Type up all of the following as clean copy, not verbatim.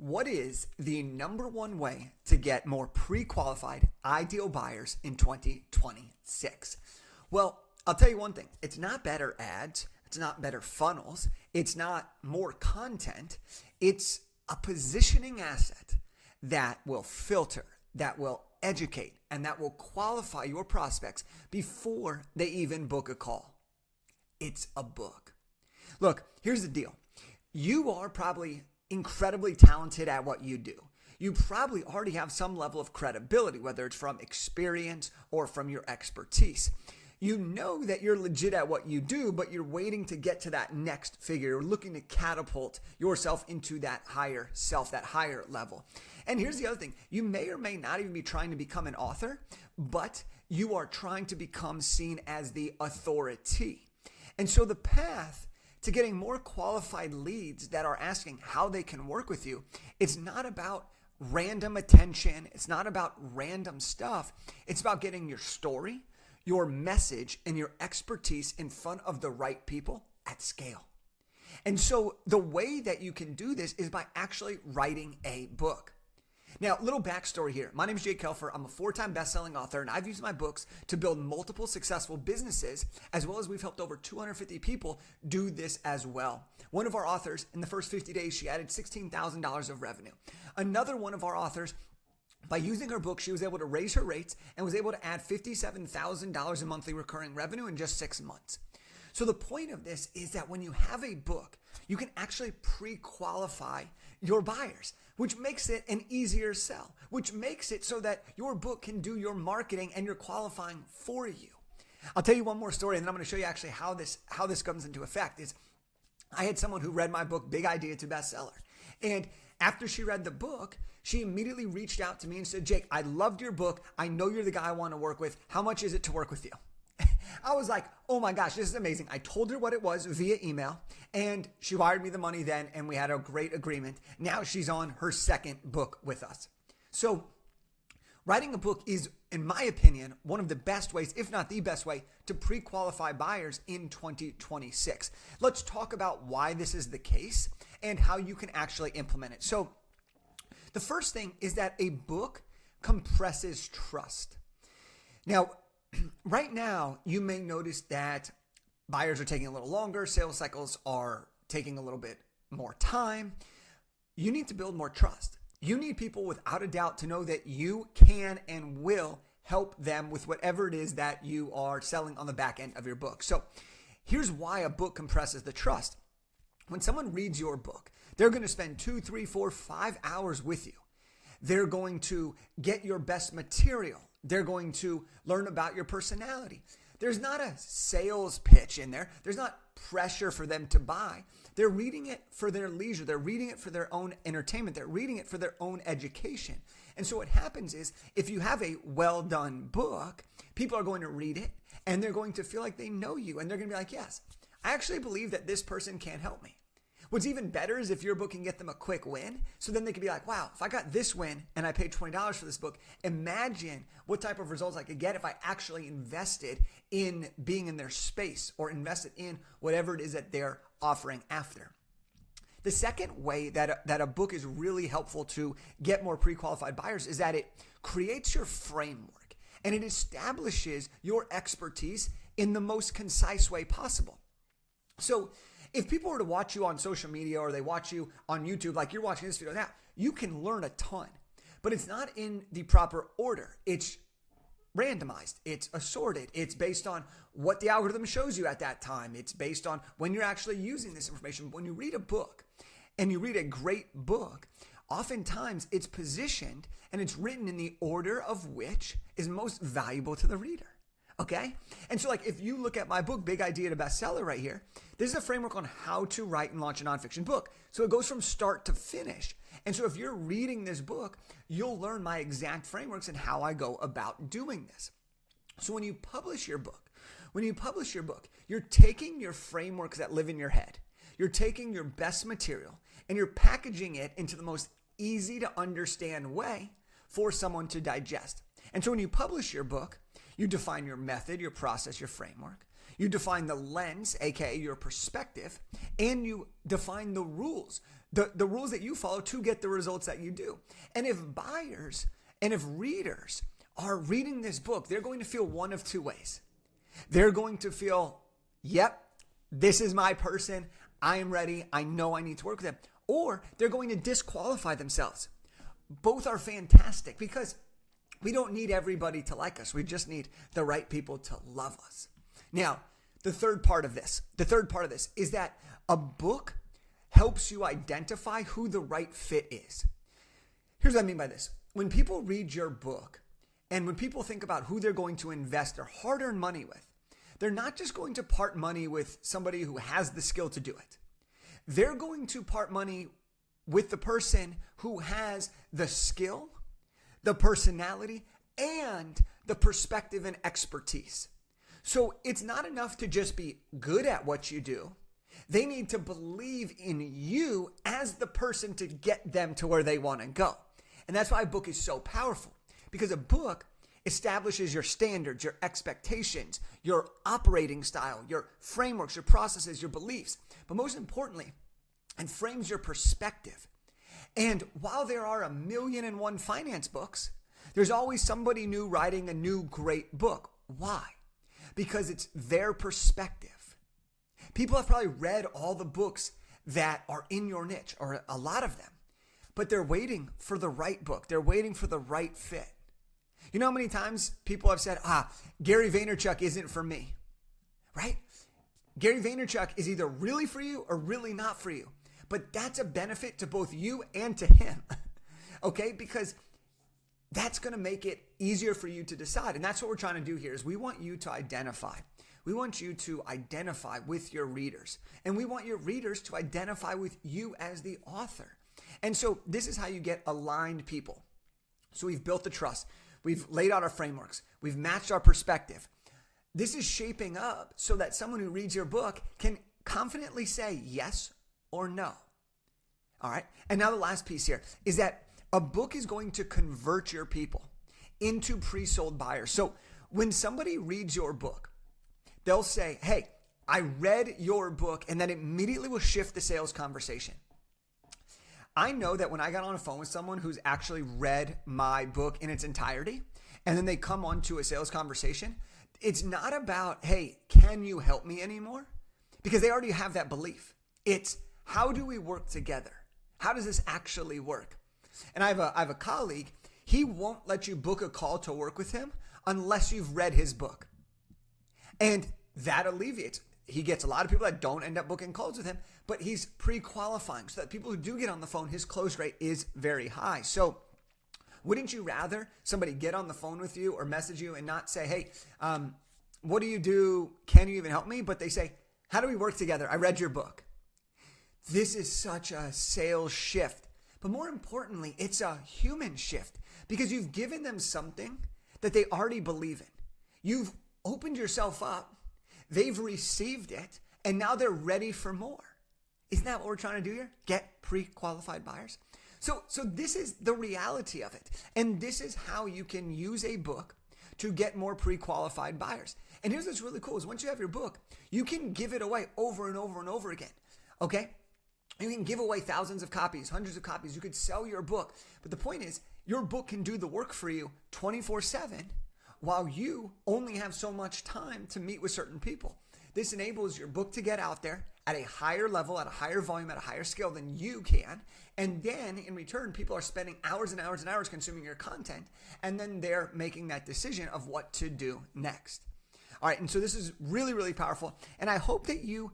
What is the number one way to get more pre-qualified ideal buyers in 2026? Well, I'll tell you one thing. It's not better ads. It's not better funnels. It's not more content. It's a positioning asset that will filter, that will educate, and that will qualify your prospects before they even book a call. It's a book. Look, here's the deal. You are probably incredibly talented at what you do. You probably already have some level of credibility, whether it's from experience or from your expertise. You know that you're legit at what you do, but you're waiting to get to that next figure. You're looking to catapult yourself into that higher self, that higher level. And here's the other thing. You may or may not even be trying to become an author, but you are trying to become seen as the authority. And so the path to getting more qualified leads that are asking how they can work with you, it's not about random attention. It's not about random stuff. It's about getting your story, your message, and your expertise in front of the right people at scale. And so the way that you can do this is by actually writing a book. Now, little backstory here. My name is Jake Kelfer. I'm a 4-time best-selling author, and I've used my books to build multiple successful businesses, as well as we've helped over 250 people do this as well. One of our authors, in the first 50 days, she added $16,000 of revenue. Another one of our authors, by using her book, she was able to raise her rates and was able to add $57,000 in monthly recurring revenue in just 6 months. So the point of this is that when you have a book, you can actually pre-qualify your buyers, which makes it an easier sell, which makes it so that your book can do your marketing and your qualifying for you. I'll tell you one more story, and then I'm going to show you actually how this comes into effect. I had someone who read my book, Big Idea to Bestseller. And after she read the book, she immediately reached out to me and said, Jake, I loved your book. I know you're the guy I want to work with. How much is it to work with you? I was like, oh my gosh, this is amazing. I told her what it was via email, and she wired me the money then, and we had a great agreement. Now she's on her second book with us. So writing a book is, in my opinion, one of the best ways, if not the best way, to pre-qualify buyers in 2026. Let's talk about why this is the case and how you can actually implement it. So the first thing is that a book compresses trust. Now, right now, you may notice that buyers are taking a little longer, sales cycles are taking a little bit more time. You need to build more trust. You need people without a doubt to know that you can and will help them with whatever it is that you are selling on the back end of your book. So here's why a book compresses the trust. When someone reads your book, they're going to spend 2, 3, 4, 5 hours with you. They're going to get your best material. They're going to learn about your personality. There's not a sales pitch in there. There's not pressure for them to buy. They're reading it for their leisure. They're reading it for their own entertainment. They're reading it for their own education. And so what happens is if you have a well-done book, people are going to read it and they're going to feel like they know you. And they're going to be like, yes, I actually believe that this person can help me. What's even better is if your book can get them a quick win. So then they can be like, wow, if I got this win and I paid $20 for this book, imagine what type of results I could get if I actually invested in being in their space or invested in whatever it is that they're offering after. The second way that a book is really helpful to get more pre-qualified buyers is that it creates your framework and it establishes your expertise in the most concise way possible. So if people were to watch you on social media or they watch you on YouTube, like you're watching this video now, you can learn a ton, but it's not in the proper order. It's randomized. It's assorted. It's based on what the algorithm shows you at that time. It's based on when you're actually using this information. When you read a book and you read a great book, oftentimes it's positioned and it's written in the order of which is most valuable to the reader. Okay? And so like if you look at my book, Big Idea to Bestseller right here, this is a framework on how to write and launch a nonfiction book. So it goes from start to finish. And so if you're reading this book, you'll learn my exact frameworks and how I go about doing this. So when you publish your book, you're taking your frameworks that live in your head. You're taking your best material and you're packaging it into the most easy to understand way for someone to digest. And so when you publish your book, you define your method, your process, your framework. You define the lens, aka your perspective, and you define the rules, the rules that you follow to get the results that you do. And if buyers and if readers are reading this book, they're going to feel one of two ways. They're going to feel, yep, this is my person. I am ready. I know I need to work with them. Or they're going to disqualify themselves. Both are fantastic because we don't need everybody to like us. We just need the right people to love us. Now, the third part of this is that a book helps you identify who the right fit is. Here's what I mean by this. When people read your book and when people think about who they're going to invest their hard-earned money with, they're not just going to part money with somebody who has the skill to do it. They're going to part money with the person who has the skill, the personality, and the perspective and expertise. So it's not enough to just be good at what you do. They need to believe in you as the person to get them to where they want to go. And that's why a book is so powerful, because a book establishes your standards, your expectations, your operating style, your frameworks, your processes, your beliefs. But most importantly, it frames your perspective. And while there are 1,000,001 finance books, there's always somebody new writing a new great book. Why? Because it's their perspective. People have probably read all the books that are in your niche, or a lot of them, but they're waiting for the right book. They're waiting for the right fit. You know how many times people have said, Gary Vaynerchuk isn't for me, right? Gary Vaynerchuk is either really for you or really not for you. But that's a benefit to both you and to him, okay? Because that's going to make it easier for you to decide. And that's what we're trying to do here is we want you to identify. We want you to identify with your readers. And we want your readers to identify with you as the author. And so this is how you get aligned people. So we've built the trust. We've laid out our frameworks. We've matched our perspective. This is shaping up so that someone who reads your book can confidently say yes or no. All right. And now the last piece here is that a book is going to convert your people into pre-sold buyers. So when somebody reads your book, they'll say, hey, I read your book, and that immediately will shift the sales conversation. I know that when I got on a phone with someone who's actually read my book in its entirety, and then they come on to a sales conversation, it's not about, hey, can you help me anymore? Because they already have that belief. It's, how do we work together? How does this actually work? And I have a colleague, he won't let you book a call to work with him unless you've read his book. And that alleviates. He gets a lot of people that don't end up booking calls with him, but he's pre-qualifying so that people who do get on the phone, his close rate is very high. So wouldn't you rather somebody get on the phone with you or message you and not say, hey, what do you do? Can you even help me? But they say, how do we work together? I read your book. This is such a sales shift. But more importantly, it's a human shift because you've given them something that they already believe in. You've opened yourself up. They've received it, and now they're ready for more. Isn't that what we're trying to do here? Get pre-qualified buyers. So this is the reality of it. And this is how you can use a book to get more pre-qualified buyers. And here's what's really cool is once you have your book, you can give it away over and over and over again. Okay? You can give away thousands of copies, hundreds of copies. You could sell your book. But the point is, your book can do the work for you 24/7 while you only have so much time to meet with certain people. This enables your book to get out there at a higher level, at a higher volume, at a higher scale than you can. And then in return, people are spending hours and hours and hours consuming your content. And then they're making that decision of what to do next. All right. And so this is really, really powerful. And I hope that you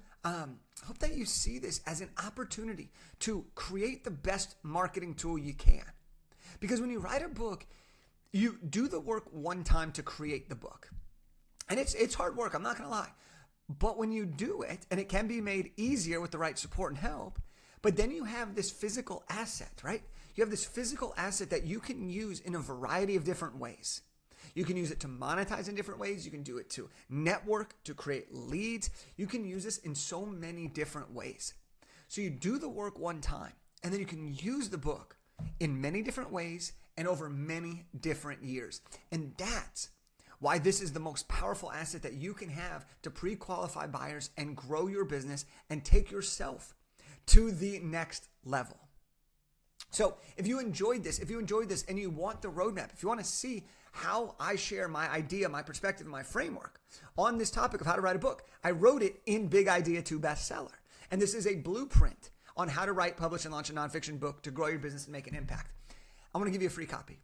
see this as an opportunity to create the best marketing tool you can. Because when you write a book, you do the work one time to create the book. And it's hard work, I'm not going to lie. But when you do it, and it can be made easier with the right support and help, but then you have this physical asset, right? You have this physical asset that you can use in a variety of different ways. You can use it to monetize in different ways. You can do it to network, to create leads. You can use this in so many different ways. So you do the work one time, and then you can use the book in many different ways and over many different years. And that's why this is the most powerful asset that you can have to pre-qualify buyers and grow your business and take yourself to the next level. So if you enjoyed this and you want the roadmap, if you want to see how I share my idea, my perspective, and my framework on this topic of how to write a book, I wrote it in Big Idea 2 Bestseller. And this is a blueprint on how to write, publish, and launch a nonfiction book to grow your business and make an impact. I'm going to give you a free copy.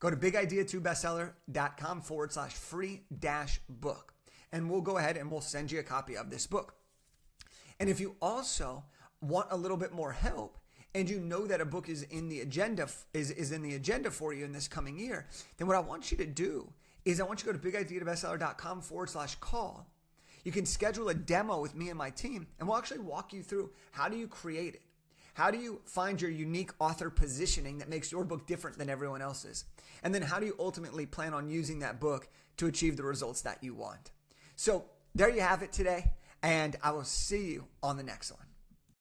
Go to bigidea2bestseller.com/free-book. And we'll go ahead and we'll send you a copy of this book. And if you also want a little bit more help, and you know that a book is in the agenda for you in this coming year, then what I want you to do is I want you to go to bigidea2bestseller.com/call. You can schedule a demo with me and my team, and we'll actually walk you through how do you create it? How do you find your unique author positioning that makes your book different than everyone else's? And then how do you ultimately plan on using that book to achieve the results that you want? So there you have it today, and I will see you on the next one.